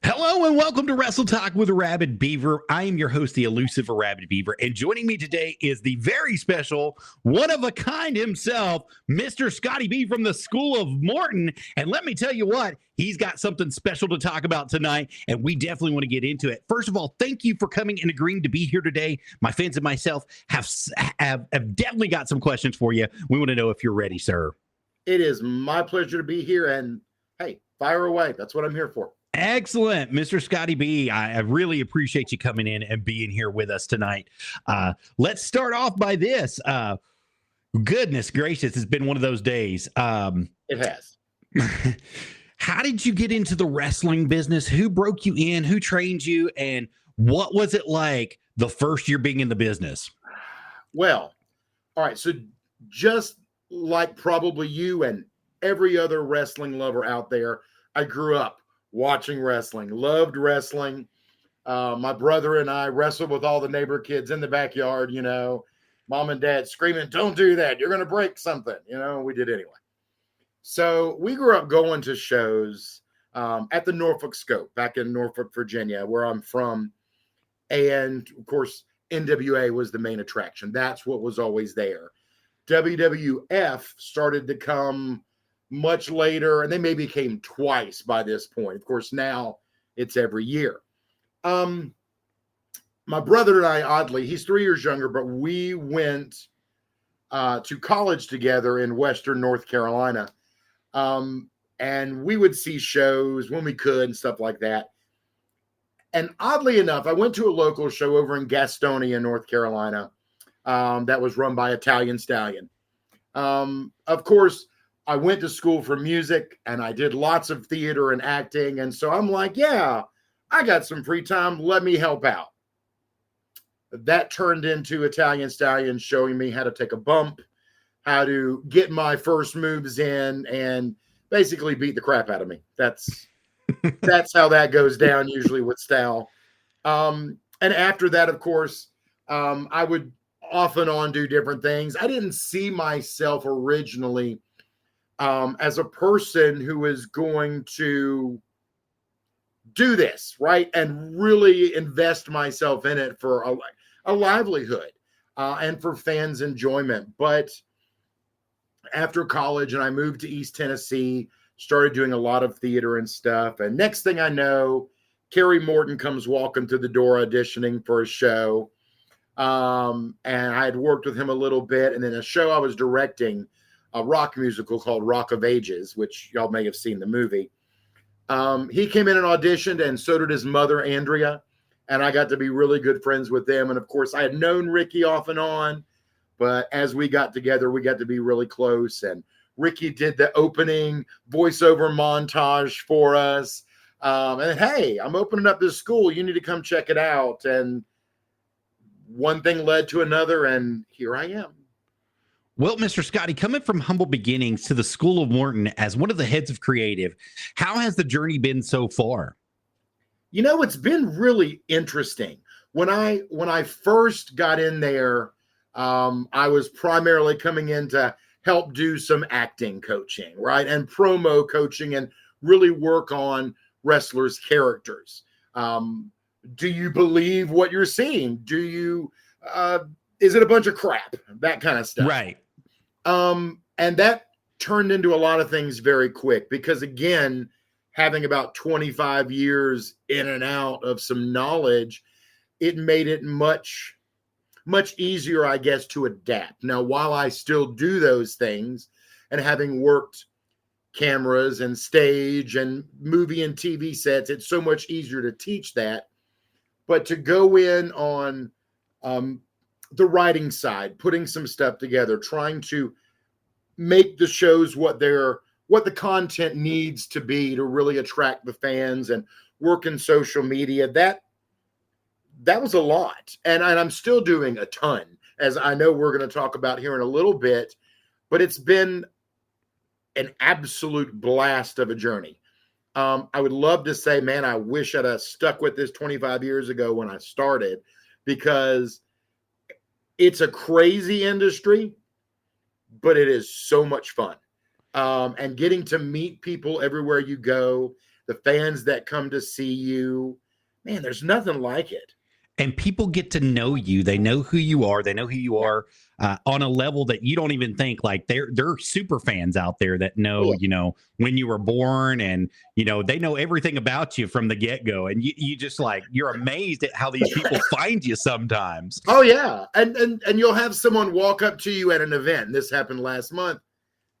Hello and welcome to Wrestle Talk with Arabbidb3aver. I am your host, the elusive Arabbidb3aver, and joining me today is the very special, one-of-a-kind himself, Mr. Scotty B from the School of Morton. And let me tell you what, he's got something special to talk about tonight, and we definitely want to get into it. First of all, thank you for coming and agreeing to be here today. My fans and myself have definitely got some questions for you. We want to know if you're ready, sir. It is my pleasure to be here, and hey, fire away. That's what I'm here for. Excellent, Mr. Scotty B. I really appreciate you coming in and being here with us tonight. Let's start off by this. Goodness gracious, it's been one of those days. It has. How did you get into the wrestling business? Who broke you in? Who trained you? And what was it like the first year being in the business? Well, all right. So just like probably you and every other wrestling lover out there, I grew up watching wrestling, loved wrestling. My brother and I wrestled with all the neighbor kids in the backyard, mom and dad screaming, "Don't do that. You're going to break something." We did anyway. So we grew up going to shows at the Norfolk Scope back in Norfolk, Virginia, where I'm from. And of course, NWA was the main attraction. That's what was always there. WWF started to come much later, and they maybe came twice by this point. Of course, now it's every year. My brother and I, oddly, he's 3 years younger, but we went to college together in Western North Carolina. And we would see shows when we could and stuff like that. And oddly enough, I went to a local show over in Gastonia, North Carolina, that was run by Italian Stallion. Of course, I went to school for music and I did lots of theater and acting. And so I'm like, yeah, I got some free time. Let me help out. That turned into Italian Stallion showing me how to take a bump, how to get my first moves in, and basically beat the crap out of me. That's how that goes down usually with style. And after that, of course, I would off and on do different things. I didn't see myself originally as a person who is going to do this, right? And really invest myself in it for a livelihood and for fans' enjoyment. But after college, and I moved to East Tennessee, started doing a lot of theater and stuff. And next thing I know, Kerry Morton comes walking through the door auditioning for a show. And I had worked with him a little bit. And then a show I was directing, a rock musical called Rock of Ages, which y'all may have seen the movie. He came in and auditioned, and so did his mother, Andrea. And I got to be really good friends with them. And of course, I had known Ricky off and on, but as we got together, we got to be really close. And Ricky did the opening voiceover montage for us. And hey, I'm opening up this school. You need to come check it out. And one thing led to another, and here I am. Well, Mr. Scotty, coming from humble beginnings to the School of Morton as one of the heads of creative, how has the journey been so far? It's been really interesting. When I first got in there, I was primarily coming in to help do some acting coaching, right? And promo coaching and really work on wrestlers' characters. Do you believe what you're seeing? Do you, is it a bunch of crap? That kind of stuff. Right. And that turned into a lot of things very quick because, again, having about 25 years in and out of some knowledge, it made it much, much easier, I guess, to adapt. Now, while I still do those things and having worked cameras and stage and movie and TV sets, it's so much easier to teach that. But to go in on the writing side, putting some stuff together, trying to make the shows what the content needs to be to really attract the fans and work in social media, that was a lot. And I'm still doing a ton, as I know we're going to talk about here in a little bit, but it's been an absolute blast of a journey. I would love to say, man, I wish I'd have stuck with this 25 years ago when I started, because it's a crazy industry, but it is so much fun. And getting to meet people everywhere you go the fans that come to see you. Man, there's nothing like it. And people get to know you. They know who you are. They know who you are on a level that you don't even think. Like they're super fans out there that know, when you were born, and they know everything about you from the get go. And you just you're amazed at how these people find you sometimes. Oh yeah, and you'll have someone walk up to you at an event. And this happened last month.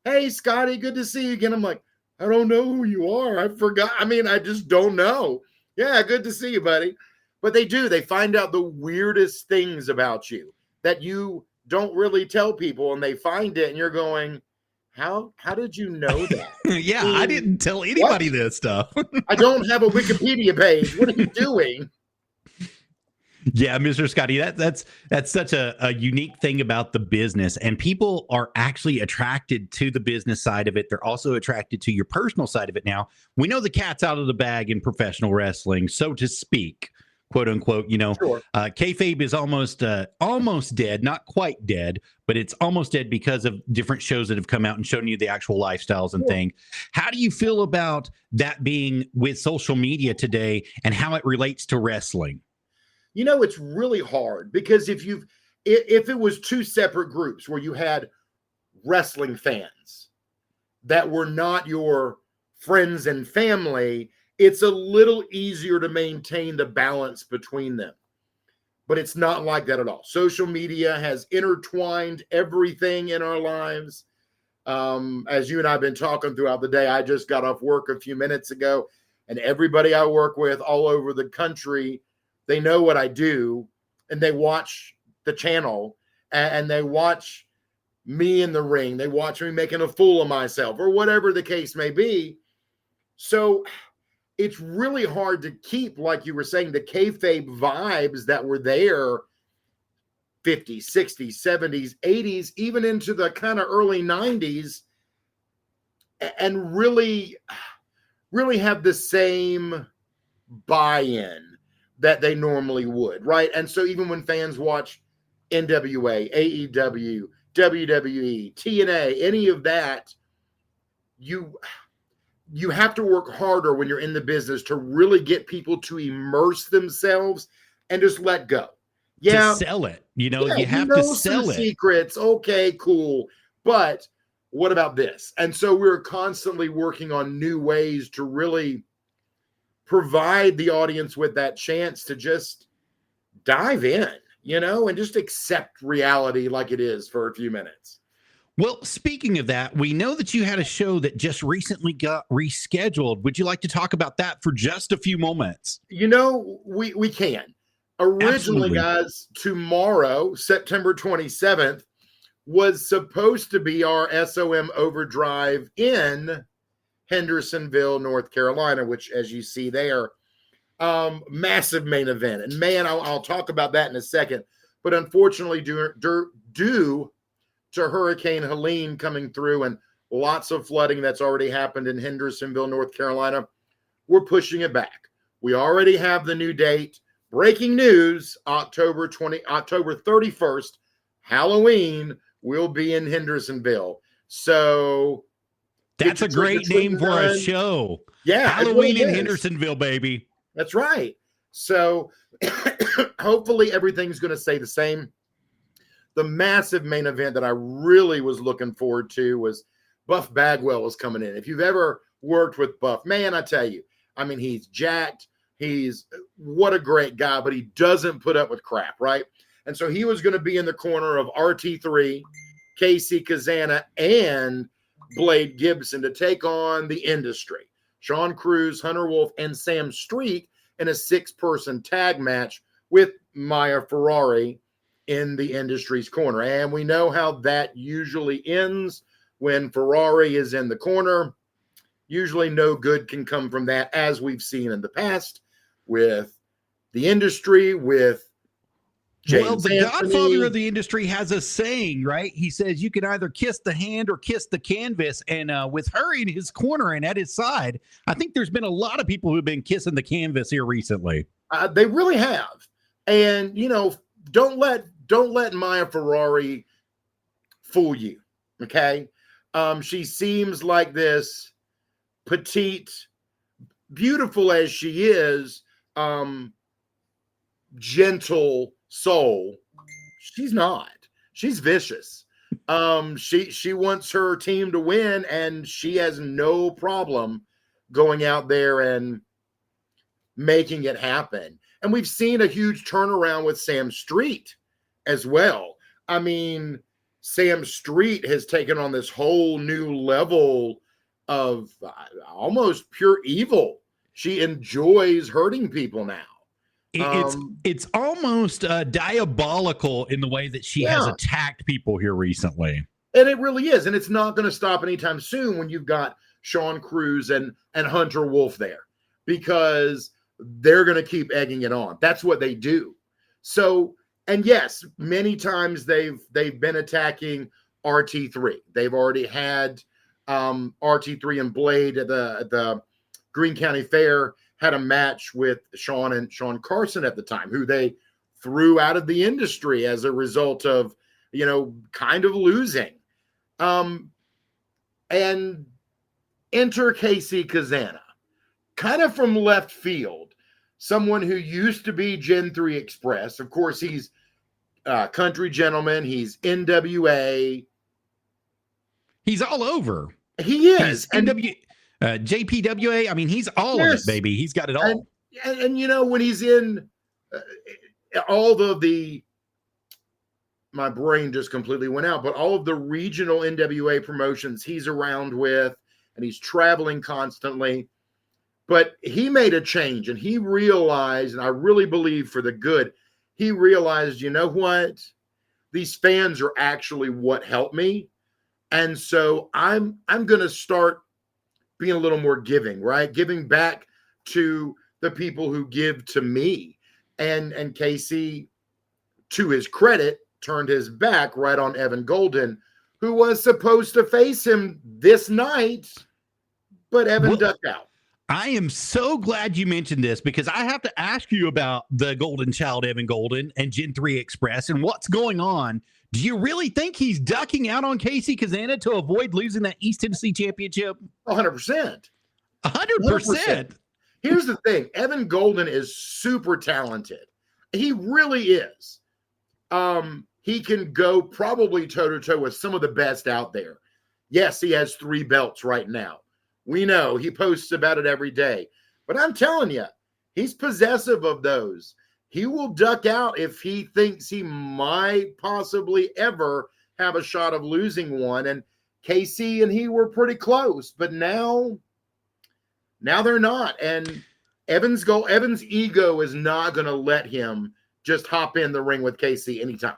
Hey, Scotty, good to see you again. I'm like, I don't know who you are. I forgot. I mean, I just don't know. Yeah, good to see you, buddy. But they do. They find out the weirdest things about you that you don't really tell people, and they find it, and you're going, how did you know that? Yeah, I didn't tell anybody this stuff. I don't have a Wikipedia page. What are you doing? Yeah, Mr. Scotty, that's such a unique thing about the business, and people are actually attracted to the business side of it. They're also attracted to your personal side of it. Now, we know the cat's out of the bag in professional wrestling, so to speak, quote unquote. Sure. Kayfabe is almost dead, not quite dead, but it's almost dead because of different shows that have come out and shown you the actual lifestyles and things. How do you feel about that being with social media today and how it relates to wrestling? It's really hard because if it was two separate groups where you had wrestling fans that were not your friends and family, it's a little easier to maintain the balance between them. But it's not like that at all. Social media has intertwined everything in our lives. As you and I have been talking throughout the day, I just got off work a few minutes ago, and everybody I work with all over the country, they know what I do, and they watch the channel, and they watch me in the ring. They watch me making a fool of myself, or whatever the case may be. So it's really hard to keep, like you were saying, the kayfabe vibes that were there 50s, 60s, 70s, 80s, even into the kind of early 90s, and really have the same buy-in that they normally would, right? And so even when fans watch NWA, AEW, WWE, TNA, any of that, you have to work harder when you're in the business to really get people to immerse themselves and just let go. Yeah. To sell it. You have to sell it. Secrets. Okay, cool. But what about this? And so we're constantly working on new ways to really provide the audience with that chance to just dive in, and just accept reality like it is for a few minutes. Well, speaking of that, we know that you had a show that just recently got rescheduled. Would you like to talk about that for just a few moments? We can. Originally, Absolutely. guys, tomorrow, September 27th, was supposed to be our SOM Overdrive in Hendersonville, North Carolina, which, as you see there, massive main event. And man, I'll talk about that in a second. But unfortunately, due to Hurricane Helene coming through and lots of flooding that's already happened in Hendersonville, North Carolina, we're pushing it back. We already have the new date. Breaking news, October 31st, Halloween, will be in Hendersonville. So that's a great name for a show. Yeah. Halloween in Hendersonville, baby. That's right. So hopefully everything's going to stay the same. The massive main event that I really was looking forward to was Buff Bagwell was coming in. If you've ever worked with Buff, man, I tell you, I mean, he's jacked. What a great guy, but he doesn't put up with crap, right? And so he was going to be in the corner of RT3, Casey Kazana, and Blade Gibson to take on the Industry. Sean Cruz, Hunter Wolf, and Sam Street in a 6-person tag match with Maya Ferrari in the Industry's corner. And we know how that usually ends when Ferrari is in the corner. Usually no good can come from that, as we've seen in the past with the Industry, with James the Anthony. Godfather of the Industry has a saying, right? He says you can either kiss the hand or kiss the canvas. And with her in his corner and at his side, I think there's been a lot of people who've been kissing the canvas here recently. They really have. And, don't let Maya Ferrari fool you, okay? She seems like this petite, beautiful as she is, gentle soul, she's not. She's vicious. She wants her team to win, and she has no problem going out there and making it happen. And we've seen a huge turnaround with Sam Street as well. I mean, Sam Street has taken on this whole new level of almost pure evil. She enjoys hurting people now. It's almost diabolical in the way that she has attacked people here recently. And it really is. And it's not going to stop anytime soon when you've got Sean Cruz and Hunter Wolf there, because they're going to keep egging it on. That's what they do. So, and yes, many times they've been attacking RT3. They've already had RT3 and Blade at the Greene County Fair, had a match with Sean Carson at the time, who they threw out of the industry as a result of, kind of losing. And enter Casey Kazana, kind of from left field, someone who used to be Gen 3 Express. Of course, he's Country Gentleman. He's NWA. He's all over. He is. He's JPWA. I mean, he's all of it, baby. He's got it all. And when he's in all the my brain just completely went out, but all of the regional NWA promotions he's around with, and he's traveling constantly. But he made a change, and he realized, and I really believe for the good, he realized, you know what? These fans are actually what helped me. And so I'm going to start being a little more giving, right? Giving back to the people who give to me. And Casey, to his credit, turned his back right on Evan Golden, who was supposed to face him this night, but Evan ducked out. I am so glad you mentioned this, because I have to ask you about the Golden Child, Evan Golden, and Gen 3 Express and what's going on. Do you really think he's ducking out on Casey Kazana to avoid losing that East Tennessee Championship? 100%. 100%. Here's the thing. Evan Golden is super talented. He really is. He can go probably toe-to-toe with some of the best out there. Yes, he has 3 belts right now. We know. He posts about it every day. But I'm telling you, he's possessive of those. He will duck out if he thinks he might possibly ever have a shot of losing one. And Casey and he were pretty close, but now they're not. And Evan's ego is not going to let him just hop in the ring with Casey anytime.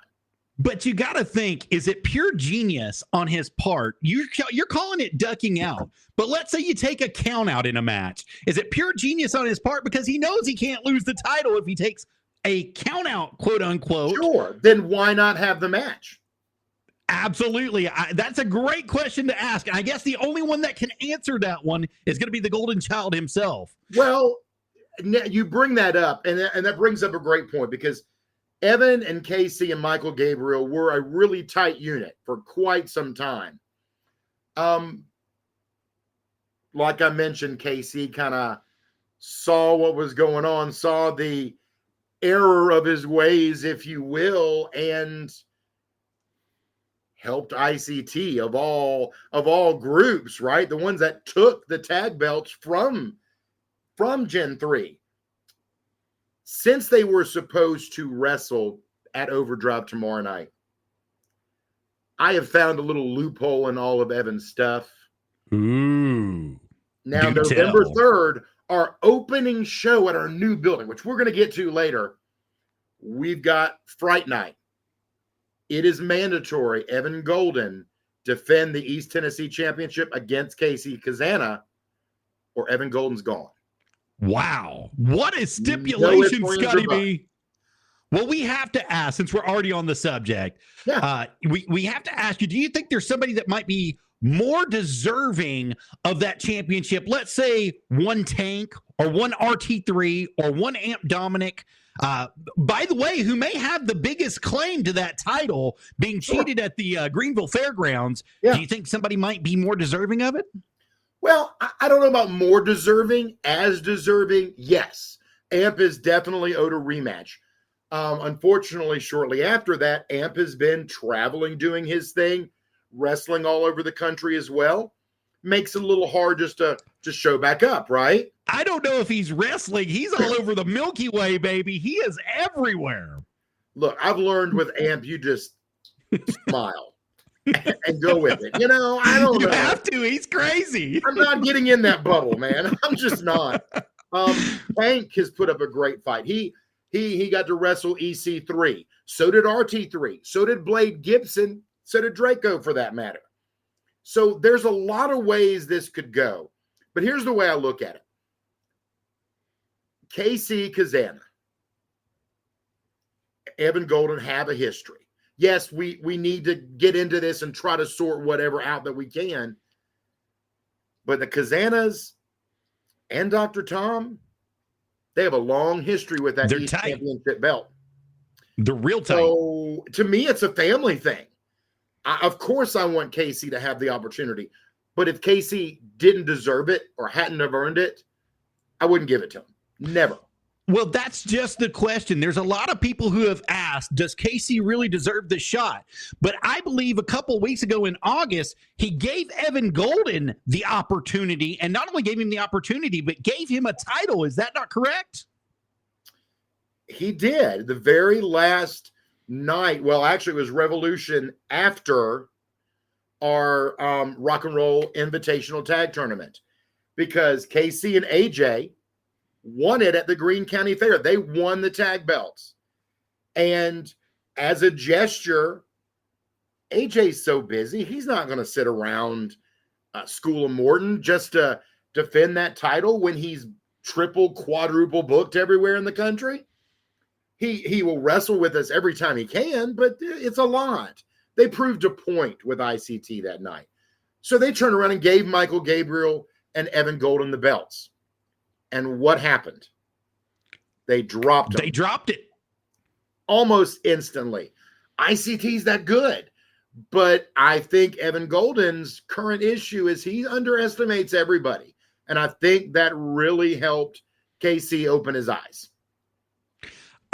But you got to think, is it pure genius on his part? You're calling it ducking out. But let's say you take a count out in a match. Is it pure genius on his part because he knows he can't lose the title if he takes a count out, quote unquote? Sure. Then why not have the match? Absolutely. That's a great question to ask. And I guess the only one that can answer that one is going to be the Golden Child himself. Well, you bring that up, and that brings up a great point, because Evan and Casey and Michael Gabriel were a really tight unit for quite some time. Like I mentioned, Casey kind of saw what was going on, saw the error of his ways, if you will, and helped ICT of all groups, right? The ones that took the tag belts from Gen 3. Since they were supposed to wrestle at Overdrive tomorrow night, I have found a little loophole in all of Evan's stuff. Ooh. Now, November 3rd, our opening show at our new building, which we're going to get to later, we've got Fright Night. It is mandatory Evan Golden defend the East Tennessee Championship against Casey Kazana, or Evan Golden's gone. Wow. What a stipulation, Scotty B. Well, we have to ask, since we're already on the subject, we have to ask you, do you think there's somebody that might be more deserving of that championship? Let's say one Tank or one RT3 or one Amp Dominic, by the way, who may have the biggest claim to that title, being cheated at the Greenville Fairgrounds. Yeah. Do you think somebody might be more deserving of it? Well, I don't know about more deserving. As deserving, yes. Amp is definitely owed a rematch. Unfortunately, shortly after that, Amp has been traveling, doing his thing, wrestling all over the country as well. Makes it a little hard just to show back up, right? I don't know if he's wrestling. He's all over the Milky Way, baby. He is everywhere. Look, I've learned with Amp, you just smile and go with it. You know, I don't know. You have to. He's crazy. I'm not getting in that bubble, man. I'm just not. Tank has put up a great fight. He got to wrestle EC3. So did RT3. So did Blade Gibson. So did Draco, for that matter. So there's a lot of ways this could go. But here's the way I look at it. KC Kazana, Evan Golden have a history. Yes, we need to get into this and try to sort whatever out that we can. But the Kazanas and Dr. Tom, they have a long history with that East Championship belt. They're real tight. So to me, it's a family thing. Of course, I want KC to have the opportunity. But if KC didn't deserve it or hadn't have earned it, I wouldn't give it to him. Never. Well, that's just the question. There's a lot of people who have asked, does Casey really deserve the shot? But I believe a couple weeks ago in August, he gave Evan Golden the opportunity, and not only gave him the opportunity, but gave him a title. Is that not correct? He did. The very last night, well, actually, it was Revolution after our Rock and Roll Invitational Tag Tournament, because KC and AJ won it at the Greene County Fair. They won the tag belts. And as a gesture, AJ's so busy, he's not going to sit around School of Morton just to defend that title when he's triple, quadruple booked everywhere in the country. He will wrestle with us every time he can, but it's a lot. They proved a point with ICT that night. So they turned around and gave Michael Gabriel and Evan Golden the belts. And what happened? They dropped them. They dropped it. Almost instantly. ICT's that good. But I think Evan Golden's current issue is he underestimates everybody. And I think that really helped KC open his eyes.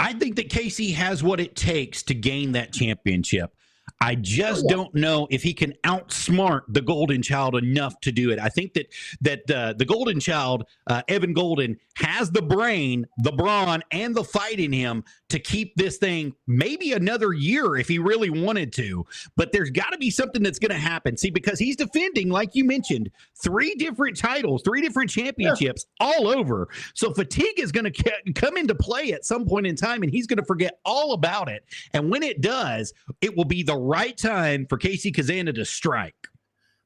I think that Casey has what it takes to gain that championship. I just don't know if he can outsmart the Golden Child enough to do it. I think that the Golden Child, Evan Golden, has the brain, the brawn, and the fight in him to keep this thing maybe another year if he really wanted to. But there's got to be something that's going to happen. See, because he's defending, like you mentioned, 3 different titles, 3 different championships all over. So fatigue is going to come into play at some point in time, and he's going to forget all about it. And when it does, it will be the right time for Casey Kazana to strike.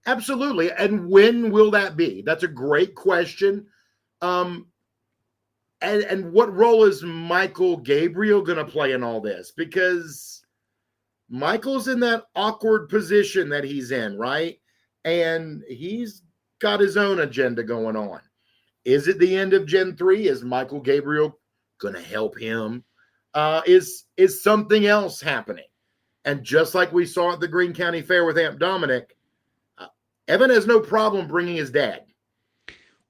Absolutely. And when will that be? That's a great question. And what role is Michael Gabriel going to play in all this? Because Michael's in that awkward position that he's in, right? And he's got his own agenda going on. Is it the end of Gen 3? Is Michael Gabriel going to help him? Is something else happening? And just like we saw at the Greene County Fair with Amp Dominic, Evan has no problem bringing his dad.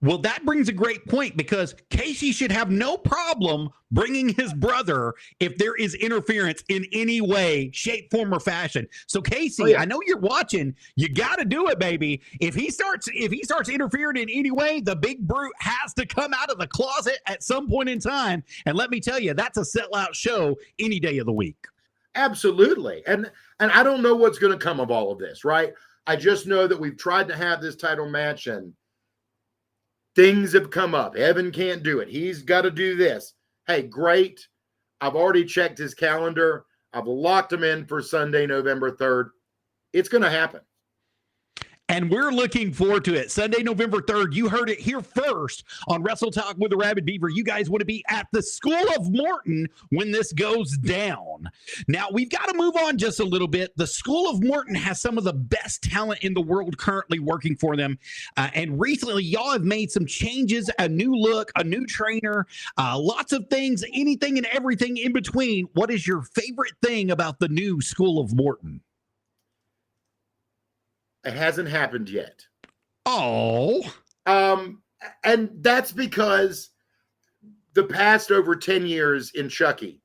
Well, that brings a great point, because Casey should have no problem bringing his brother if there is interference in any way, shape, form, or fashion. So, Casey, I know you're watching. You got to do it, baby. If he starts interfering in any way, the big brute has to come out of the closet at some point in time. And let me tell you, that's a sellout show any day of the week. Absolutely. And I don't know what's going to come of all of this, right? I just know that we've tried to have this title match and things have come up. Evan can't do it. He's got to do this. Hey, great. I've already checked his calendar. I've locked him in for Sunday, November 3rd. It's going to happen. And we're looking forward to it. Sunday, November 3rd. You heard it here first on Wrestle Talk with Arabbidb3aver. You guys want to be at the School of Morton when this goes down. Now, we've got to move on just a little bit. The School of Morton has some of the best talent in the world currently working for them. And recently, y'all have made some changes, a new look, a new trainer, lots of things, anything and everything in between. What is your favorite thing about the new School of Morton? It hasn't happened yet. Oh, And that's because the past over 10 years in Chucky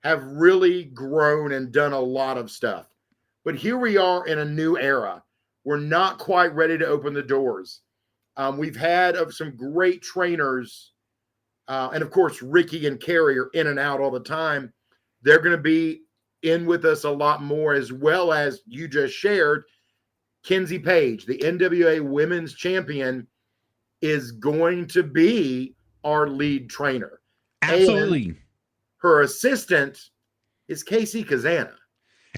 have really grown and done a lot of stuff. But here we are in a new era. We're not quite ready to open the doors. We've had some great trainers. And of course, Ricky and Carrie are in and out all the time. They're going to be in with us a lot more, as well as you just shared. Kenzie Page, the NWA Women's Champion, is going to be our lead trainer. absolutely. And her assistant is Casey Kazana.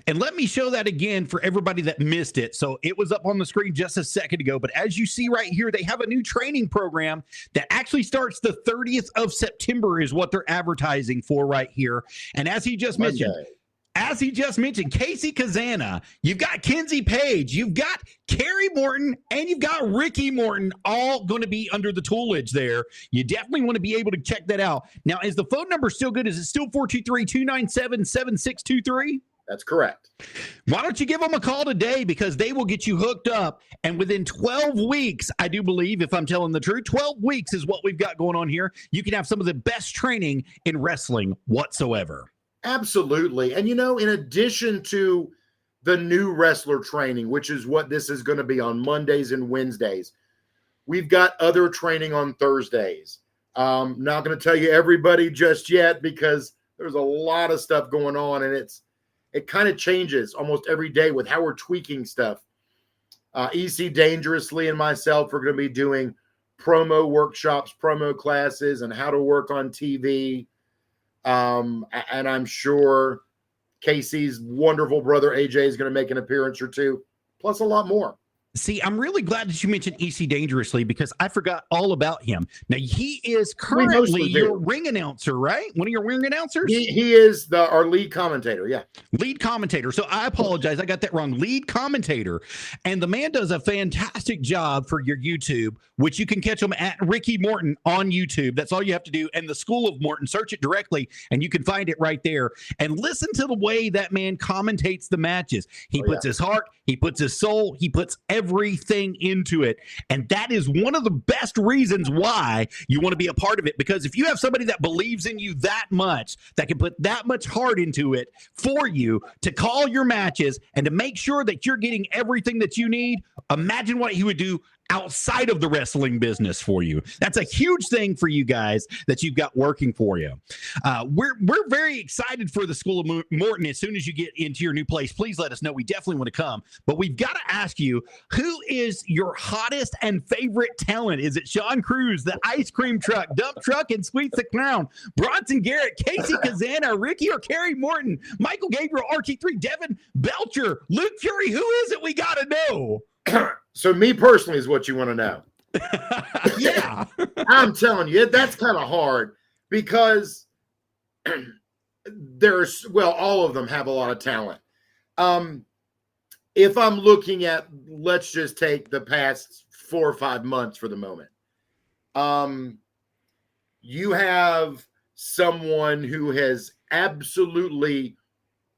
And let me show that again for everybody that missed it. So it was up on the screen just a second ago. But as you see right here, they have a new training program that actually starts the 30th of September is what they're advertising for right here. And as he just mentioned, Casey Kazana, you've got Kenzie Page, you've got Carrie Morton, and you've got Ricky Morton, all going to be under the toolage there. You definitely want to be able to check that out. Now, is the phone number still good? Is it still 423-297-7623? That's correct. Why don't you give them a call today, because they will get you hooked up. And within 12 weeks, I do believe, if I'm telling the truth, 12 weeks is what we've got going on here. You can have some of the best training in wrestling whatsoever. Absolutely. And, in addition to the new wrestler training, which is what this is going to be on Mondays and Wednesdays, we've got other training on Thursdays. Not going to tell you everybody just yet, because there's a lot of stuff going on, and it kind of changes almost every day with how we're tweaking stuff. EC Dangerously and myself are going to be doing promo workshops, promo classes, and how to work on TV. And I'm sure Casey's wonderful brother AJ is going to make an appearance or two, plus a lot more. See, I'm really glad that you mentioned EC Dangerously, because I forgot all about him. Now, he is currently your ring announcer, right? One of your ring announcers? He is our lead commentator, yeah. Lead commentator. So I apologize. I got that wrong. Lead commentator. And the man does a fantastic job for your YouTube, which you can catch him at Ricky Morton on YouTube. That's all you have to do. And the School of Morton, search it directly, and you can find it right there. And listen to the way that man commentates the matches. He puts his heart, he puts his soul, he puts everything into it. And that is one of the best reasons why you want to be a part of it. Because if you have somebody that believes in you that much, that can put that much heart into it for you to call your matches and to make sure that you're getting everything that you need, imagine what he would do outside of the wrestling business for you. That's a huge thing for you guys that you've got working for you. We're very excited for the School of Morton. As soon as you get into your new place, please let us know. We definitely want to come. But we've got to ask you, who is your hottest and favorite talent? Is it Sean Cruz, the ice cream truck, dump truck, and Sweets the Clown, Bronson Garrett, Casey Kazana, Ricky or Carrie Morton, Michael Gabriel, RT3, Devin Belcher, Luke Fury? Who is it we got to know? So me personally is what you want to know. Yeah. I'm telling you, that's kind of hard, because all of them have a lot of talent. If I'm looking at, let's just take the past 4 or 5 months for the moment. You have someone who has absolutely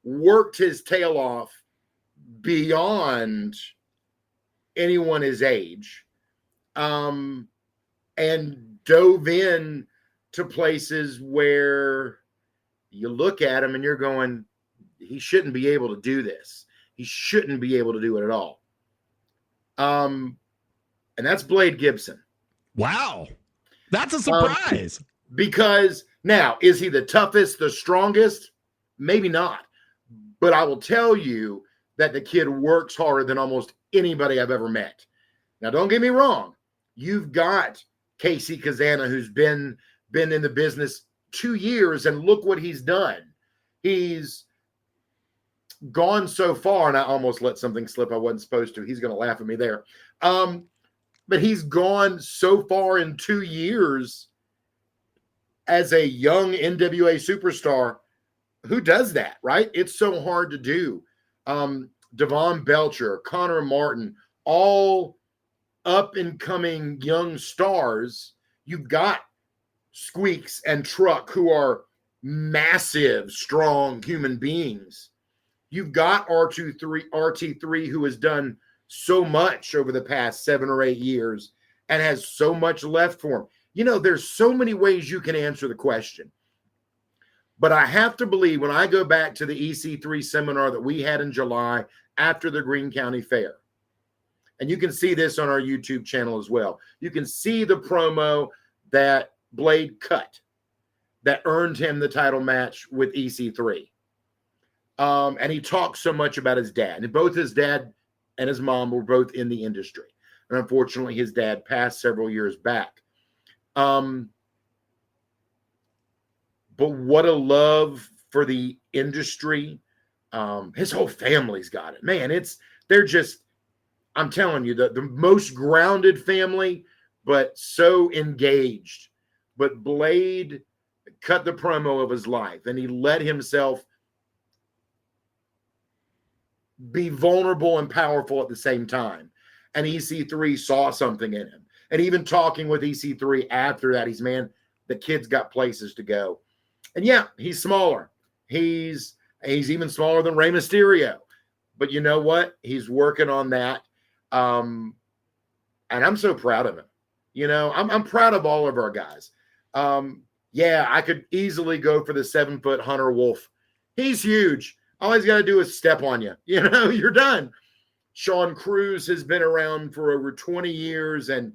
worked his tail off beyond anyone his age, and dove in to places where you look at him and you're going, he shouldn't be able to do this. He shouldn't be able to do it at all. And that's Blade Gibson. Wow. That's a surprise. Because now, is he the toughest, the strongest? Maybe not. But I will tell you that the kid works harder than almost anybody I've ever met. Now, don't get me wrong. You've got Casey Kazana, who's been in the business 2 years, and look what he's done. He's gone so far, and I almost let something slip I wasn't supposed to. He's going to laugh at me there. But he's gone so far in 2 years as a young NWA superstar. Who does that, right? It's so hard to do. Devon Belcher, Connor Martin, all up-and-coming young stars. You've got Squeaks and Truck, who are massive, strong human beings. You've got RT3, who has done so much over the past 7 or 8 years and has so much left for him. You know, there's so many ways you can answer the question. But I have to believe when I go back to the EC3 seminar that we had in July after the Greene County Fair, and you can see this on our YouTube channel as well. You can see the promo that Blade cut that earned him the title match with EC3. And he talked so much about his dad. And both his dad and his mom were both in the industry. And unfortunately, his dad passed several years back. But what a love for the industry. His whole family's got it. Man, they're just, I'm telling you, the most grounded family, but so engaged. But Blade cut the promo of his life, and he let himself be vulnerable and powerful at the same time. And EC3 saw something in him. And even talking with EC3 after that, he's, man, the kid's got places to go. And yeah, he's smaller. He's even smaller than Rey Mysterio. But you know what? He's working on that. And I'm so proud of him. You know, I'm proud of all of our guys. Yeah, I could easily go for the 7-foot Hunter Wolf. He's huge. All he's got to do is step on you. You know, you're done. Sean Cruz has been around for over 20 years and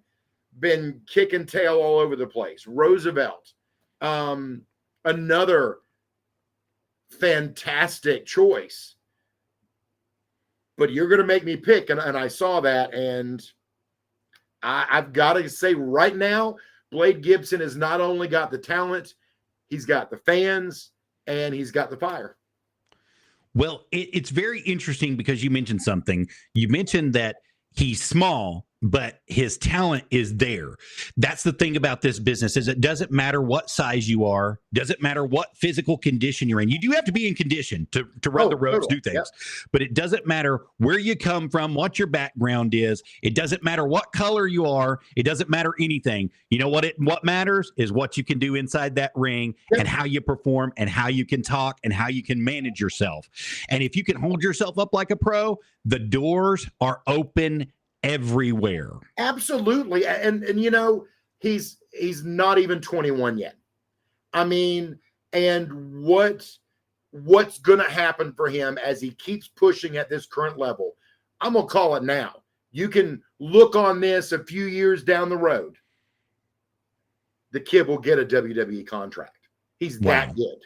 been kicking tail all over the place. Roosevelt, another fantastic choice. But you're going to make me pick, and I saw that, and I've got to say right now, Blade Gibson has not only got the talent, he's got the fans, and he's got the fire. Well, it's very interesting because you mentioned something. You mentioned that he's small, but his talent is there. That's the thing about this business is it doesn't matter what size you are, doesn't matter what physical condition you're in. You do have to be in condition to run the ropes, do things, but it doesn't matter where you come from, what your background is. It doesn't matter what color you are. It doesn't matter anything. You know what matters is what you can do inside that ring and how you perform and how you can talk and how you can manage yourself. And if you can hold yourself up like a pro, the doors are open everywhere. Absolutely. And you know, he's not even 21 yet. I mean, and what's going to happen for him as he keeps pushing at this current level? I'm going to call it now. You can look on this a few years down the road. The kid will get a WWE contract. He's that good.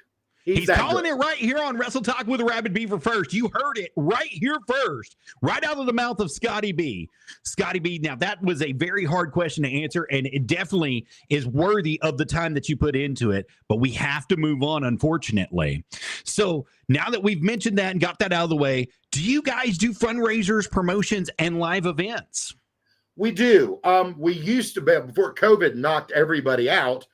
He's calling it right here on Wrestle Talk with Arabbidb3aver first. You heard it right here first, right out of the mouth of Scotty B. Scotty B, now that was a very hard question to answer, and it definitely is worthy of the time that you put into it, but we have to move on, unfortunately. So now that we've mentioned that and got that out of the way, do you guys do fundraisers, promotions, and live events? We do. We used to, before COVID knocked everybody out,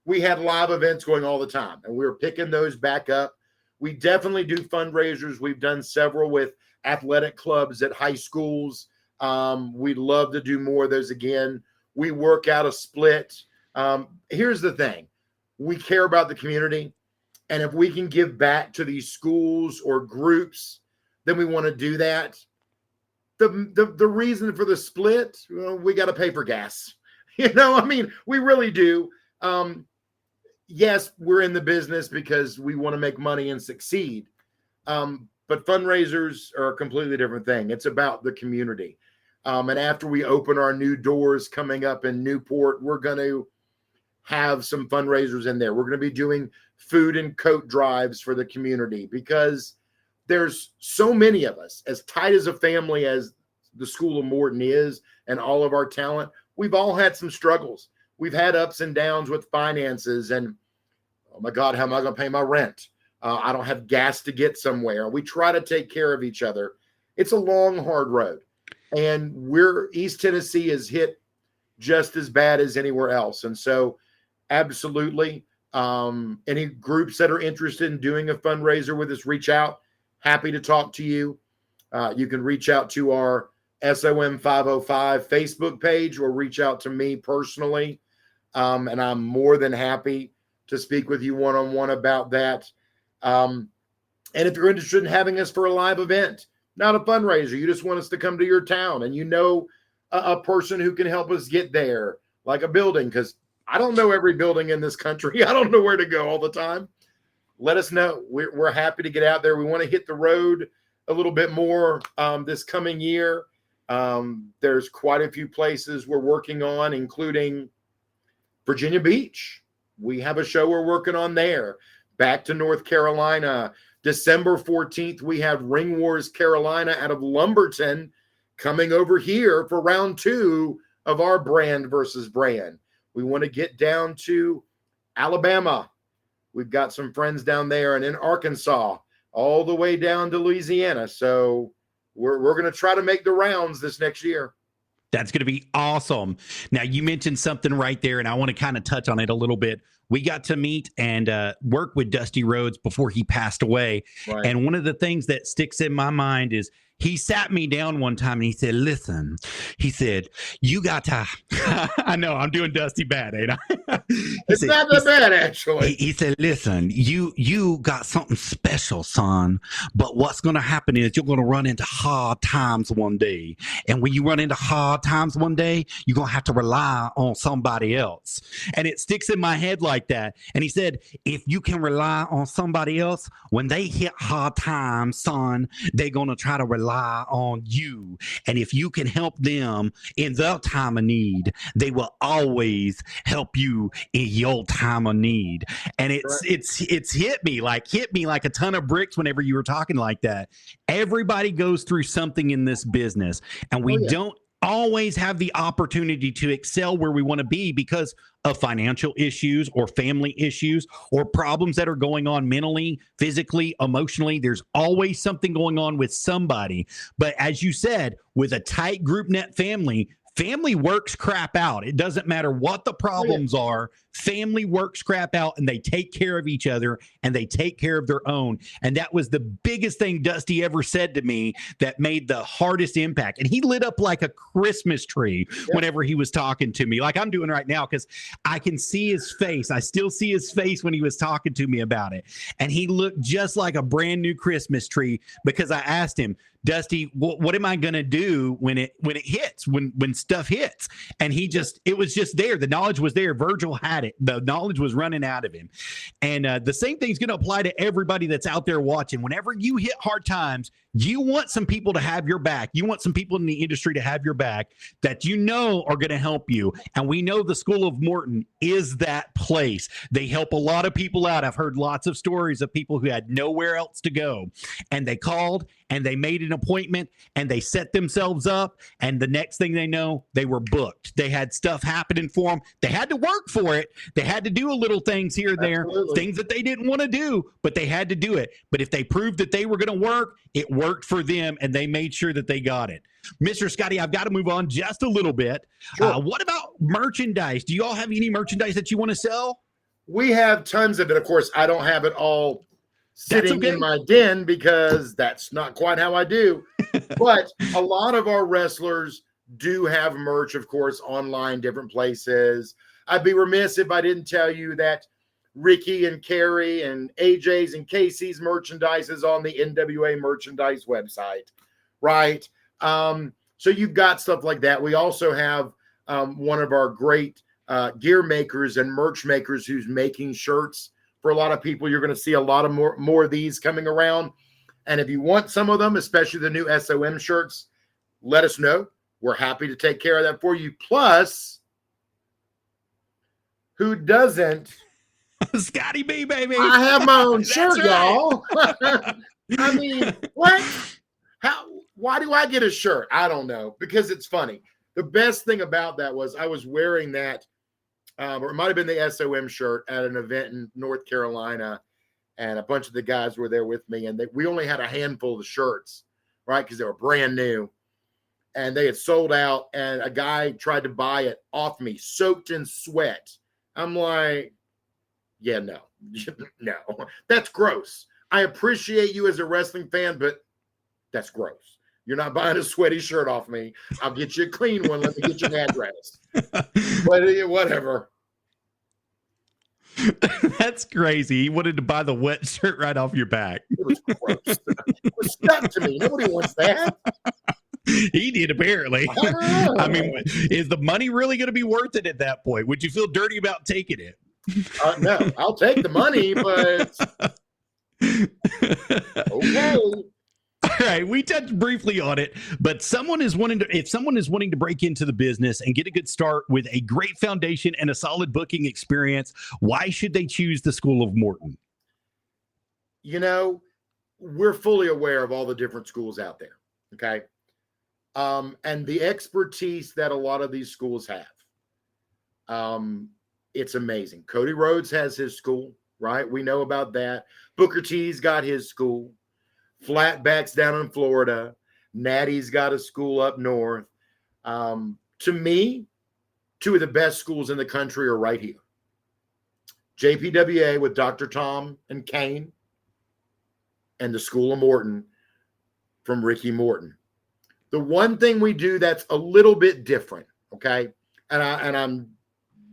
we had live events going all the time, and we were picking those back up. We definitely do fundraisers. We've done several with athletic clubs at high schools. We'd love to do more of those again. We work out a split. Here's the thing. We care about the community, and if we can give back to these schools or groups, then we want to do that. The reason for the split, well, we got to pay for gas. You know, I mean, we really do. Yes, we're in the business because we want to make money and succeed. But fundraisers are a completely different thing. It's about the community. And after we open our new doors coming up in Newport, we're going to have some fundraisers in there. We're going to be doing food and coat drives for the community because there's so many of us, as tight as a family as the School of Morton is and all of our talent. We've all had some struggles. We've had ups and downs with finances and, oh my God, how am I going to pay my rent? I don't have gas to get somewhere. We try to take care of each other. It's a long, hard road. And East Tennessee is hit just as bad as anywhere else. And so absolutely, any groups that are interested in doing a fundraiser with us, reach out. Happy to talk to you. You can reach out to our SOM 505 Facebook page or reach out to me personally. And I'm more than happy to speak with you one-on-one about that. And if you're interested in having us for a live event, not a fundraiser. You just want us to come to your town, and you know a person who can help us get there, like a building, because I don't know every building in this country. I don't know where to go all the time. Let us know. We're happy to get out there. We want to hit the road a little bit more this coming year. There's quite a few places we're working on, including Virginia Beach. We have a show we're working on there. Back to North Carolina. December 14th, we have Ring Wars Carolina out of Lumberton coming over here for round 2 of our brand versus brand. We want to get down to Alabama. We've got some friends down there, and in Arkansas, all the way down to Louisiana. So we're going to try to make the rounds this next year. That's going to be awesome. Now, you mentioned something right there, and I want to kind of touch on it a little bit. We got to meet and work with Dusty Rhodes before he passed away. Right. And one of the things that sticks in my mind is he sat me down one time and he said, listen, he said, you got to, I know I'm doing Dusty bad, ain't I? It's not that bad, actually. He said, listen, you got something special, son, but what's going to happen is you're going to run into hard times one day. And when you run into hard times one day, you're going to have to rely on somebody else. And it sticks in my head like that. And he said, if you can rely on somebody else, when they hit hard times, son, they're going to try to rely on you. And if you can help them in their time of need, they will always help you in your time of need. And it's hit me like a ton of bricks whenever you were talking like that. Everybody goes through something in this business, and we don't always have the opportunity to excel where we want to be because of financial issues or family issues or problems that are going on mentally, physically, emotionally. There's always something going on with somebody. But as you said, with a tight group net family works crap out. It doesn't matter what the problems are. Family works crap out, and they take care of each other, and they take care of their own. And that was the biggest thing Dusty ever said to me that made the hardest impact. And he lit up like a Christmas tree whenever he was talking to me, like I'm doing right now, because I can see his face. I still see his face when he was talking to me about it. And he looked just like a brand new Christmas tree, because I asked him, Dusty, what am I going to do when it hits, when stuff hits? And it was just there. The knowledge was there. Virgil had it. The knowledge was running out of him. And the same thing's going to apply to everybody that's out there watching. Whenever you hit hard times, you want some people to have your back. You want some people in the industry to have your back that you know are going to help you. And we know the School of Morton is that place. They help a lot of people out. I've heard lots of stories of people who had nowhere else to go, and they called and they made an appointment and they set themselves up. And the next thing they know, they were booked. They had stuff happening for them. They had to work for it. They had to do a little things here and there, things that they didn't want to do, but they had to do it. But if they proved that they were going to work, it worked for them, and they made sure that they got it. Mr. Scotty, I've got to move on just a little bit. Sure. What about merchandise? Do you all have any merchandise that you want to sell? We have tons of it. Of course, I don't have it all sitting in my den because that's not quite how I do. But a lot of our wrestlers do have merch, of course, online, different places. I'd be remiss if I didn't tell you that Ricky and Carrie and AJ's and Casey's merchandise is on the NWA merchandise website, right? So you've got stuff like that. We also have one of our great gear makers and merch makers who's making shirts for a lot of people. You're going to see a lot of more of these coming around. And if you want some of them, especially the new SOM shirts, let us know. We're happy to take care of that for you. Plus, who doesn't? Scotty B, baby. I have my own shirt, right. y'all. I mean, what? Why do I get a shirt? I don't know, because it's funny. The best thing about that was I was wearing that, or it might have been the SOM shirt at an event in North Carolina, and a bunch of the guys were there with me, and we only had a handful of the shirts, right, because they were brand new, and they had sold out, and a guy tried to buy it off me, soaked in sweat. I'm like, yeah, no, that's gross. I appreciate you as a wrestling fan, but that's gross. You're not buying a sweaty shirt off me. I'll get you a clean one. Let me get your address. But whatever. That's crazy. He wanted to buy the wet shirt right off your back. It was gross. It was stuck to me. Nobody wants that. He did, apparently. I mean, is the money really going to be worth it at that point? Would you feel dirty about taking it? No, I'll take the money, but okay. All right, we touched briefly on it, but if someone is wanting to break into the business and get a good start with a great foundation and a solid booking experience, why should they choose the School of Morton? You know, we're fully aware of all the different schools out there. Okay. And the expertise that a lot of these schools have. It's amazing. Cody Rhodes has his school, right? We know about that. Booker T's got his school. Flatbacks down in Florida. Natty's got a school up north. To me, two of the best schools in the country are right here. JPWA with Dr. Tom and Kane, and the School of Morton from Ricky Morton. The one thing we do that's a little bit different, okay? And I'm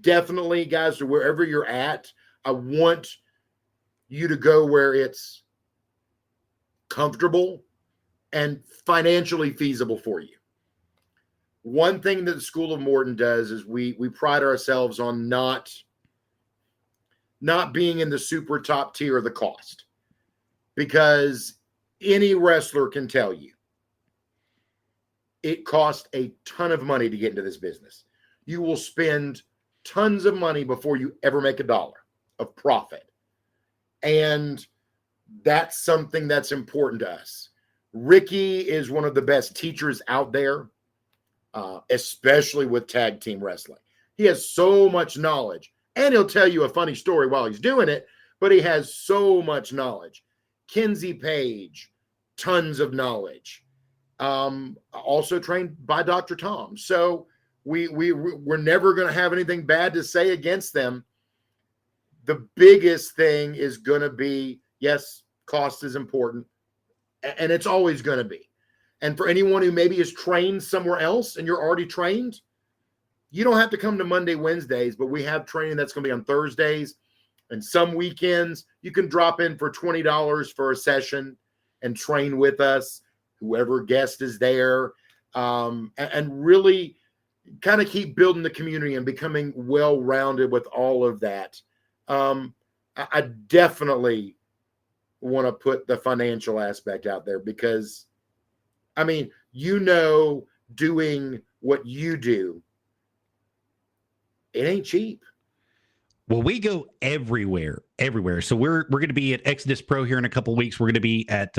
definitely, guys, wherever you're at, I want you to go where it's comfortable and financially feasible for you. One thing that the School of Morton does is we pride ourselves on not being in the super top tier of the cost, because any wrestler can tell you it costs a ton of money to get into this business. You will spend tons of money before you ever make a dollar of profit. And that's something that's important to us. Ricky is one of the best teachers out there, especially with tag team wrestling. He has so much knowledge, and he'll tell you a funny story while he's doing it, but he has so much knowledge. Kenzie Page, tons of knowledge. Also trained by Dr. Tom. So we're never going to have anything bad to say against them. The biggest thing is going to be, yes, cost is important, and it's always going to be. And for anyone who maybe is trained somewhere else and you're already trained, you don't have to come to Monday, Wednesdays, but we have training that's going to be on Thursdays, and some weekends you can drop in for $20 for a session and train with us, whoever guest is there, and really kind of keep building the community and becoming well-rounded with all of that. I definitely want to put the financial aspect out there, because, I mean, doing what you do, it ain't cheap. Well, we go everywhere. So we're going to be at Exodus Pro here in a couple of weeks. We're going to be at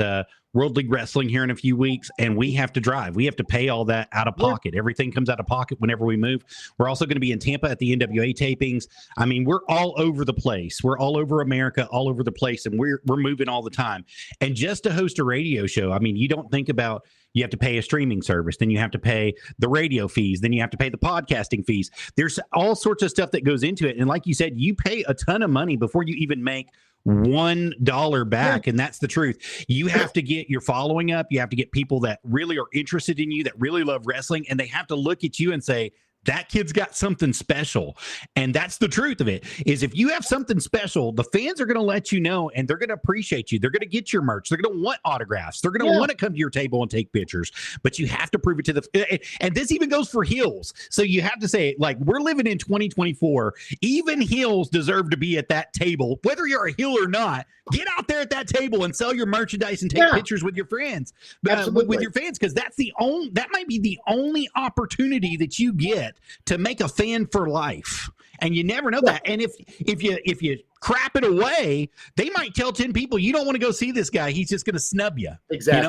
World League Wrestling here in a few weeks, and we have to drive. We have to pay all that out of pocket. Yeah. Everything comes out of pocket whenever we move. We're also going to be in Tampa at the NWA tapings. I mean, we're all over the place. We're all over America, all over the place, and we're moving all the time. And just to host a radio show, I mean, you don't think about, you have to pay a streaming service, then you have to pay the radio fees, then you have to pay the podcasting fees. There's all sorts of stuff that goes into it. And like you said, you pay a ton of money before you even make $1 back. And that's the truth. You have to get your following up. You have to get people that really are interested in you, that really love wrestling, and they have to look at you and say, that kid's got something special. And that's the truth of it, is if you have something special, the fans are going to let you know, and they're going to appreciate you. They're going to get your merch. They're going to want autographs. They're going to want to come to your table and take pictures, but you have to prove it to the, and this even goes for heels. So you have to say, like, we're living in 2024. Even heels deserve to be at that table, whether you're a heel or not. Get out there at that table and sell your merchandise and take pictures with your friends, with your fans, because that might be the only opportunity that you get to make a fan for life. And you never know that. And if you crap it away, they might tell 10 people, you don't want to go see this guy. He's just going to snub you. Exactly. You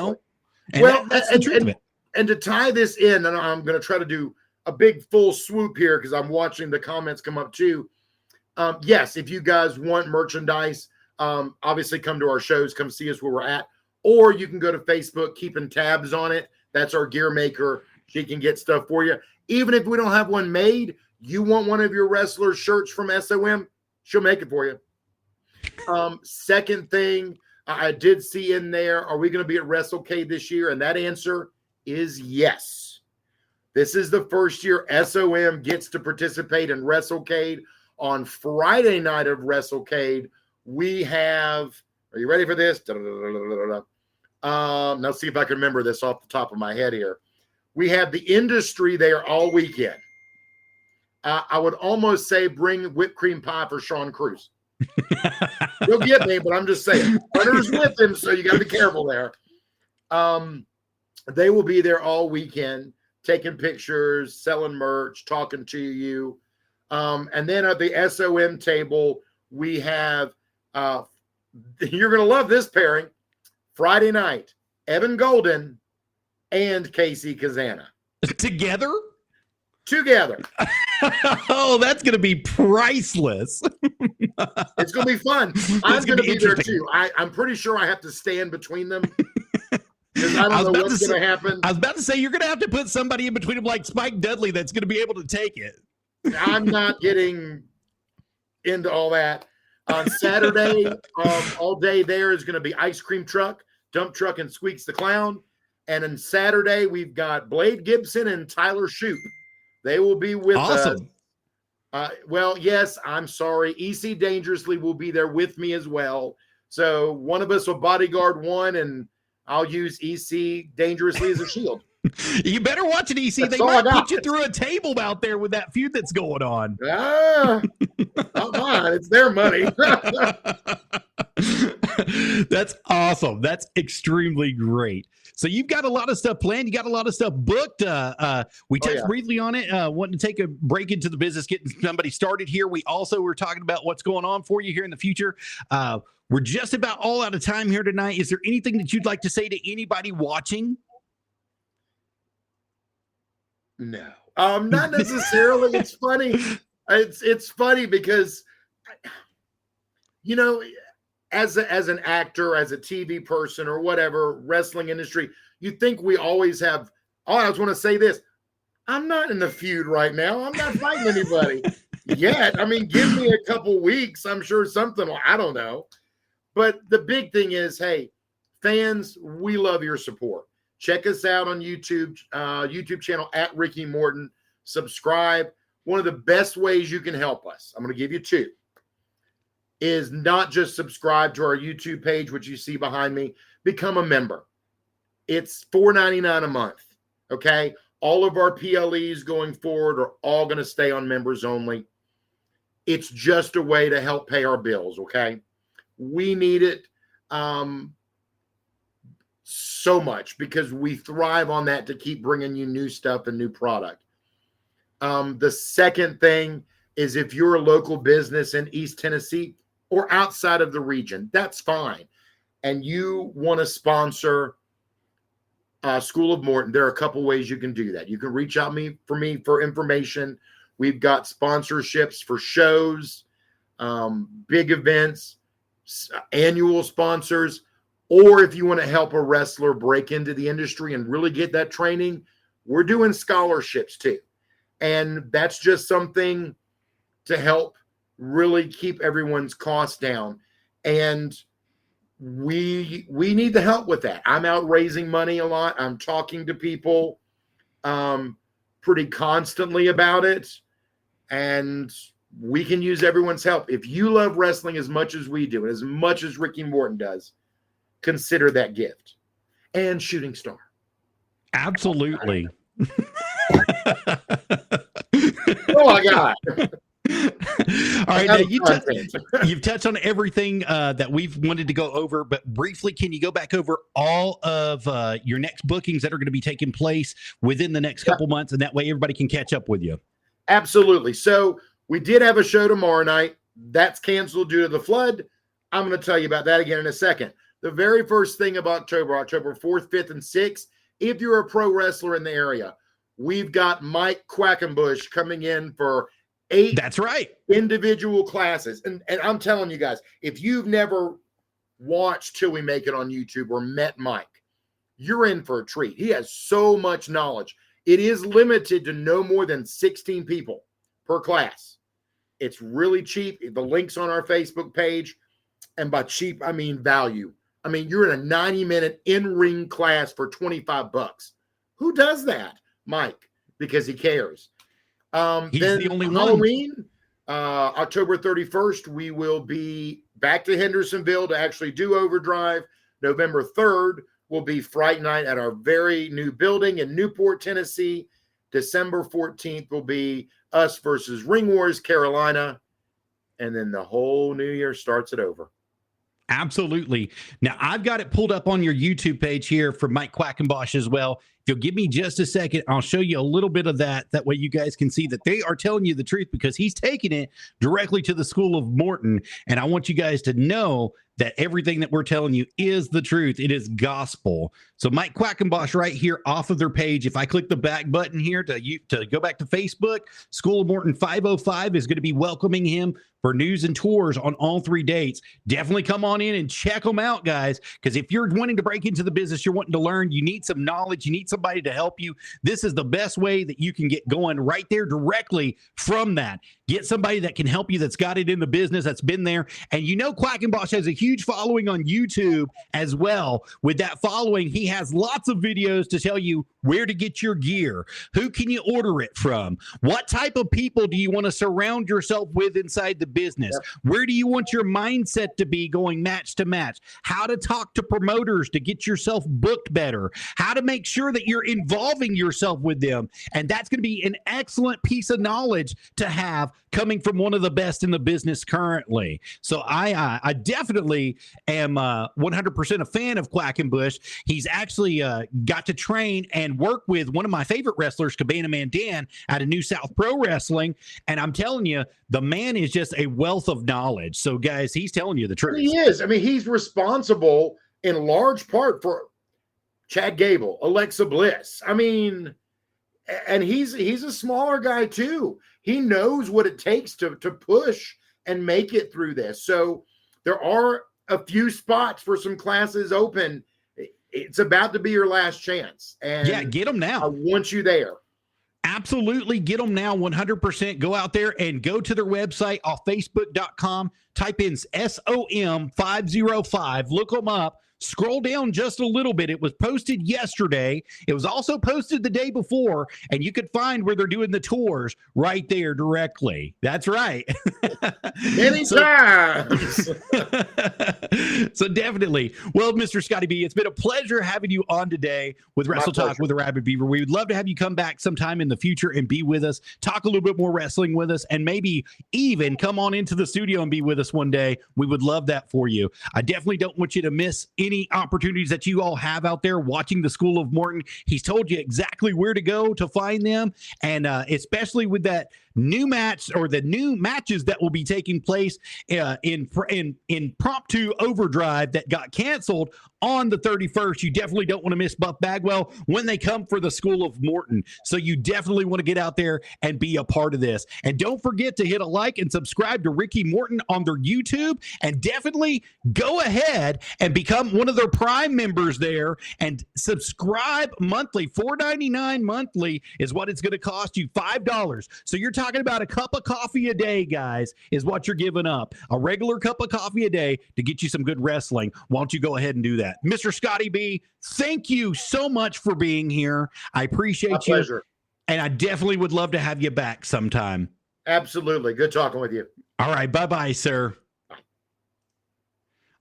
know? And that's the truth of it. And to tie this in, and I'm going to try to do a big full swoop here because I'm watching the comments come up too. Yes, if you guys want merchandise, obviously come to our shows, come see us where we're at, or you can go to Facebook, keeping tabs on it. That's our gear maker. She can get stuff for you. Even if we don't have one made, you want one of your wrestlers' shirts from SOM, she'll make it for you. Second thing I did see in there, are we going to be at WrestleCade this year? And that answer is yes. This is the first year SOM gets to participate in WrestleCade. On Friday night of WrestleCade, we have, are you ready for this? Now see if I can remember this off the top of my head here. We have the Industry there all weekend. I would almost say bring whipped cream pie for Sean Cruz. He'll get me, but I'm just saying. Hunter's with him, so you got to be careful there. They will be there all weekend, taking pictures, selling merch, talking to you. And then at the SOM table, we have, you're going to love this pairing, Friday night, Evan Golden and Casey Kazana. Together? Together. Oh, that's going to be priceless. It's going to be fun. I'm going to be there too. I'm pretty sure I have to stand between them. Because I don't know what's going to happen. I was about to say, you're going to have to put somebody in between them like Spike Dudley that's going to be able to take it. I'm not getting into all that. On Saturday, all day there is going to be Ice Cream Truck, Dump Truck, and Squeaks the Clown. And on Saturday, we've got Blade Gibson and Tyler Shoup. They will be with us. Well, yes, I'm sorry. EC Dangerously will be there with me as well. So one of us will bodyguard one, and I'll use EC Dangerously as a shield. You better watch it, EC. They might put you through a table out there with that feud that's going on. Not mine. It's their money. That's awesome. That's extremely great. So you've got a lot of stuff planned. You got a lot of stuff booked. We touched briefly on it. Wanting to take a break into the business, getting somebody started here. We also were talking about what's going on for you here in the future. We're just about all out of time here tonight. Is there anything that you'd like to say to anybody watching? No, not necessarily. It's funny. It's funny because, you know, as an actor, as a TV person or whatever, wrestling industry, you think we always have, I just want to say this. I'm not in the feud right now. I'm not fighting anybody yet. I mean, give me a couple weeks. I'm sure something, I don't know. But the big thing is, hey, fans, we love your support. Check us out on YouTube, YouTube channel at Ricky Morton. Subscribe. One of the best ways you can help us, I'm going to give you two, is not just subscribe to our YouTube page, which you see behind me. Become a member. It's $4.99 a month, okay? All of our PLEs going forward are all going to stay on members only. It's just a way to help pay our bills, okay? We need it so much because we thrive on that to keep bringing you new stuff and new product. The second thing is if you're a local business in East Tennessee or outside of the region, that's fine. And you want to sponsor School of Morton, there are a couple ways you can do that. You can reach out for me for information. We've got sponsorships for shows, big events, annual sponsors, or if you want to help a wrestler break into the industry and really get that training, we're doing scholarships too. And that's just something to help really keep everyone's costs down. And we need the help with that. I'm out raising money a lot. I'm talking to people pretty constantly about it. And we can use everyone's help. If you love wrestling as much as we do, as much as Ricky Morton does, consider that gift. And Shooting Star. Absolutely. Oh my God. All right, now you've touched on everything that we've wanted to go over, but briefly, can you go back over all of your next bookings that are going to be taking place within the next couple months, and that way everybody can catch up with you? Absolutely. So we did have a show tomorrow night. That's canceled due to the flood. I'm going to tell you about that again in a second. The very first thing of October 4th, 5th, and 6th, if you're a pro wrestler in the area, we've got Mike Quackenbush coming in for 8 individual classes. And I'm telling you guys, if you've never watched Till We Make It on YouTube or met Mike, you're in for a treat. He has so much knowledge. It is limited to no more than 16 people per class. It's really cheap. The link's on our Facebook page. And by cheap, I mean value. I mean, you're in a 90-minute in-ring class for $25. Who does that? Mike, because he cares. He's then the only Halloween, October 31st, we will be back to Hendersonville to actually do Overdrive. November 3rd will be Fright Night at our very new building in Newport, Tennessee. December 14th will be us versus Ring Wars Carolina. And then the whole new year starts it over. Absolutely. Now, I've got it pulled up on your YouTube page here for Mike Quackenboss as well. If you'll give me just a second, I'll show you a little bit of that. That way you guys can see that they are telling you the truth, because he's taking it directly to the School of Morton. And I want you guys to know that everything that we're telling you is the truth. It is gospel. So Mike Quackenboss right here off of their page. If I click the back button here to go back to Facebook, School of Morton 505 is going to be welcoming him for news and tours on all 3 dates. Definitely come on in and check them out, guys, because if you're wanting to break into the business, you're wanting to learn, you need some knowledge, you need somebody to help you, this is the best way that you can get going right there directly from that. Get somebody that can help you, that's got it in the business, that's been there. And you know Quackenboss has a huge following on YouTube as well. With that following, he has lots of videos to tell you where to get your gear, who can you order it from, what type of people do you want to surround yourself with inside the business, where do you want your mindset to be going match to match, how to talk to promoters to get yourself booked better, how to make sure that you're involving yourself with them. And that's going to be an excellent piece of knowledge to have coming from one of the best in the business currently. So I definitely am 100% a fan of Quackenbush. He's actually got to train and work with one of my favorite wrestlers, Cabana Man Dan, out of New South Pro Wrestling. And I'm telling you, the man is just a wealth of knowledge. So, guys, he's telling you the truth. He is. I mean, he's responsible in large part for Chad Gable, Alexa Bliss. I mean, and he's a smaller guy too. He knows what it takes to push and make it through this. So there are a few spots for some classes open. It's about to be your last chance. And yeah, get them now. I want you there. Absolutely. Get them now. 100%. Go out there and go to their website off facebook.com. Type in SOM505. Look them up. Scroll down just a little bit. It was posted yesterday. It was also posted the day before, and you could find where they're doing the tours right there directly. That's right. Many times. So definitely. Well, Mr. Scotty B, it's been a pleasure having you on today with Wrestle Talk with Arabbidb3aver. We would love to have you come back sometime in the future and be with us, talk a little bit more wrestling with us, and maybe even come on into the studio and be with us one day. We would love that for you. I definitely don't want you to miss any opportunities that you all have out there watching the School of Morton. He's told you exactly where to go to find them, and especially with that new match or the new matches that will be taking place in impromptu Overdrive that got canceled on the 31st. You definitely don't want to miss Buff Bagwell when they come for the School of Morton. So you definitely want to get out there and be a part of this. And don't forget to hit a like and subscribe to Ricky Morton on their YouTube, and definitely go ahead and become one of their Prime members there and subscribe monthly. $4.99 monthly is what it's going to cost you. $5. So you're talking about a cup of coffee a day, guys, is what you're giving up. A regular cup of coffee a day to get you some good wrestling. Why don't you go ahead and do that? Mr. Scotty B, thank you so much for being here. I appreciate you. Pleasure. And I definitely would love to have you back sometime. Absolutely. Good talking with you. All right. Bye-bye, sir.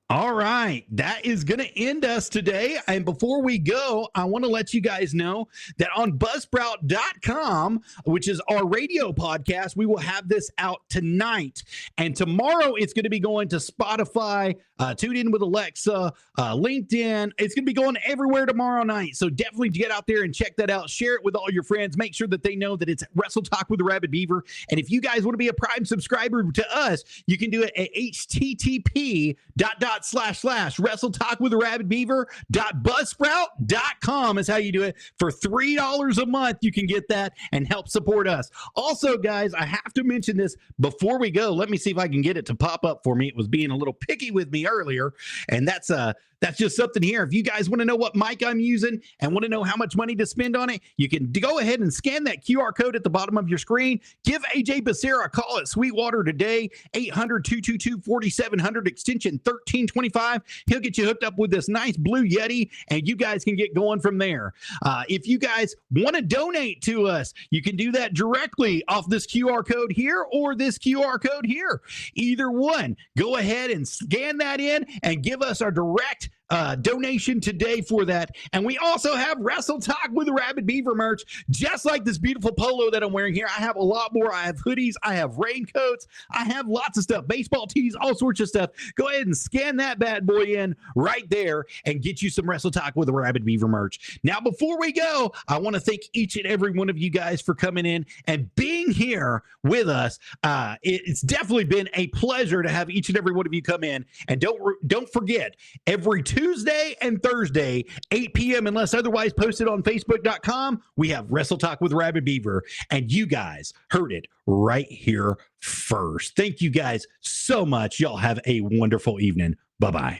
All right, that is going to end us today. And before we go, I want to let you guys know that on buzzsprout.com, which is our radio podcast, we will have this out tonight. And tomorrow it's going to be going to Spotify, Tune In with Alexa, LinkedIn. It's going to be going everywhere tomorrow night. So definitely get out there and check that out. Share it with all your friends. Make sure that they know that it's Wrestle Talk with Arabbidb3aver. And if you guys want to be a Prime subscriber to us, you can do it at http://WrestleTalkWithArabbidb3aver.buzzsprout.com is how you do it. For $3 a month, you can get that and help support us. Also, guys, I have to mention this before we go. Let me see if I can get it to pop up for me. It was being a little picky with me earlier, and that's just something here. If you guys want to know what mic I'm using and want to know how much money to spend on it, you can go ahead and scan that QR code at the bottom of your screen. Give AJ Becerra a call at Sweetwater today, 800-222-4700, extension 13. $14.25. He'll get you hooked up with this nice blue Yeti, and you guys can get going from there. If you guys want to donate to us, you can do that directly off this QR code here or this QR code here. Either one, go ahead and scan that in and give us our direct donation today for that. And we also have Wrestle Talk with Arabbidb3aver merch, just like this beautiful polo that I'm wearing here. I have a lot more. I have hoodies, I have raincoats, I have lots of stuff, baseball tees, all sorts of stuff. Go ahead and scan that bad boy in right there and get you some Wrestle Talk with Arabbidb3aver merch. Now, before we go, I want to thank each and every one of you guys for coming in and being here with us. It's definitely been a pleasure to have each and every one of you come in. And don't forget, every Tuesday and Thursday, 8 p.m., unless otherwise posted on Facebook.com, we have Wrestle Talk with Arabbidb3aver, and you guys heard it right here first. Thank you guys so much. Y'all have a wonderful evening. Bye-bye.